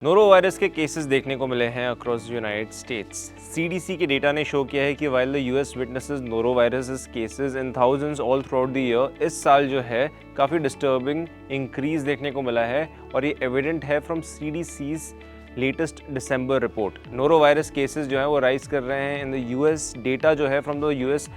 Noro virus के cases देखने को मिले हैं अक्रॉस यूनाइटेड स्टेट्स। सीडीसी के डेटा ने शो किया है कि while the US witnesses noro virus cases in thousands all through out the year, इस साल जो है काफ़ी डिस्टर्बिंग इंक्रीज देखने को मिला है और ये एविडेंट है from CDC's latest December report. Norovirus cases जो है वो राइज कर रहे हैं इन द यूएस। डेटा जो है from the US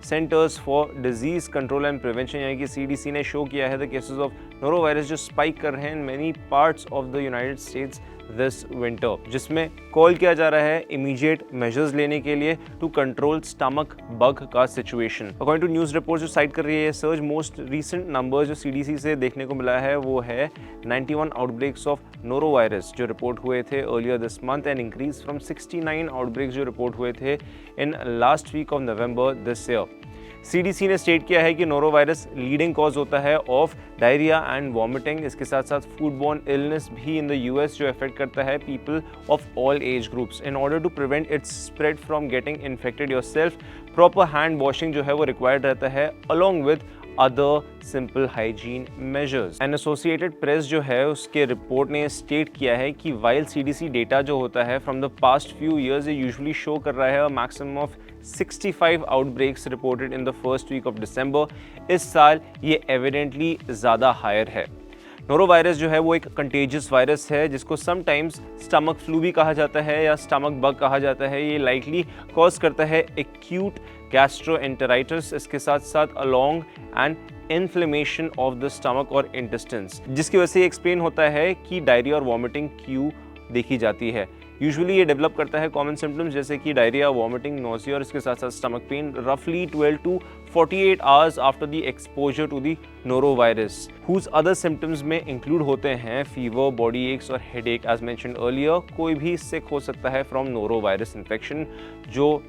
centers for disease control and prevention यानी कि सीडीसी ने शो किया है the cases of norovirus जो स्पाइक कर रहे हैं in many parts of the United States this winter, जिसमें कॉल किया जा रहा है इमीडिएट मेजर्स लेने के लिए टू कंट्रोल स्टमक बग का situation. According to news report जो साइट कर रही है सर्च, मोस्ट रीसेंट नंबर जो सीडीसी से देखने को मिला है वो है 91 आउटब्रेक्स ऑफ नोरो वायरस जो रिपोर्ट हुए थे earlier this month and increase from 69 outbreaks जो रिपोर्ट हुए थे in last week of November this year. CDC ने स्टेट किया है कि नोरो वायरस लीडिंग कॉज होता है ऑफ डायरिया एंड वॉमिटिंग। इसके साथ साथ फूड बॉर्न इलनेस भी इन द यूएस जो अफेक्ट करता है people of all age groups. In order to prevent its spread from getting infected yourself, proper hand washing जो है वो रिक्वायर्ड रहता है along with other simple hygiene measures. And associated press जो है उसके रिपोर्ट ने स्टेट किया है कि वाइल सीडीसी डेटा जो होता है from the past few years ये यूजुअली शो कर रहा है maximum of 65 outbreaks reported in the first week of December. इस साल ये एविडेंटली ज़्यादा हायर है। नोरो वायरस जो है वो एक कंटेजियस वायरस है जिसको समटाइम्स स्टमक फ्लू भी कहा जाता है या स्टमक बग कहा जाता है। ये लाइकली कॉज करता है एक्यूट गैस्ट्रोएंटेराइटिस, इसके साथ साथ along and inflammation of the stomach और इंटेस्टिन्स, जिसकी वजह से एक्सप्लेन होता है कि डायरिया और वॉमिटिंग क्यों देखी जाती है। यूजुअली ये डेवलप करता है कॉमन सिम्टम्स जैसे कि डायरिया, वॉमिटिंग, नोसिया और इसके साथ साथ स्टमक पेन रफली 12 to 48 hours after the exposure to the norovirus. Whose other symptoms में इंक्लूड होते हैं फीवर, बॉडी एक्स और हेडेक एज मेंशन्ड अर्लियर। कोई भी सिक हो सकता है फ्रॉम नोरो वायरस इन्फेक्शन। जो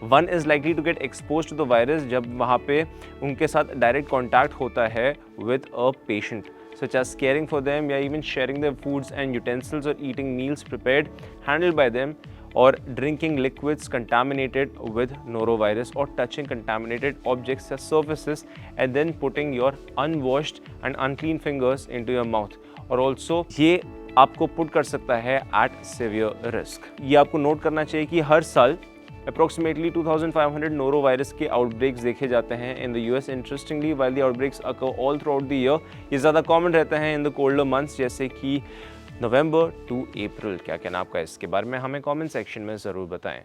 one is likely to get expose to the virus जब वहाँ पे उनके साथ डायरेक्ट कॉन्टैक्ट होता है with a patient, such as caring for them या even sharing their foods and utensils or eating meals prepared, handled by them, or drinking liquids contaminated with norovirus or touching contaminated objects or surfaces and then putting your unwashed and unclean fingers into your mouth. और also ये आपको put कर सकता है at severe risk। ये आपको note करना चाहिए कि हर साल Approximately 2,500 नोरो वायरस के आउटब्रेक्स देखे जाते हैं इन the US. Interestingly while the outbreaks occur all throughout the year, ये ज़्यादा कॉमन रहता है इन द कोल्डर मंथ्स जैसे कि नवंबर टू अप्रैल। क्या कहना आपका इसके बारे में हमें कमेंट सेक्शन में ज़रूर बताएं।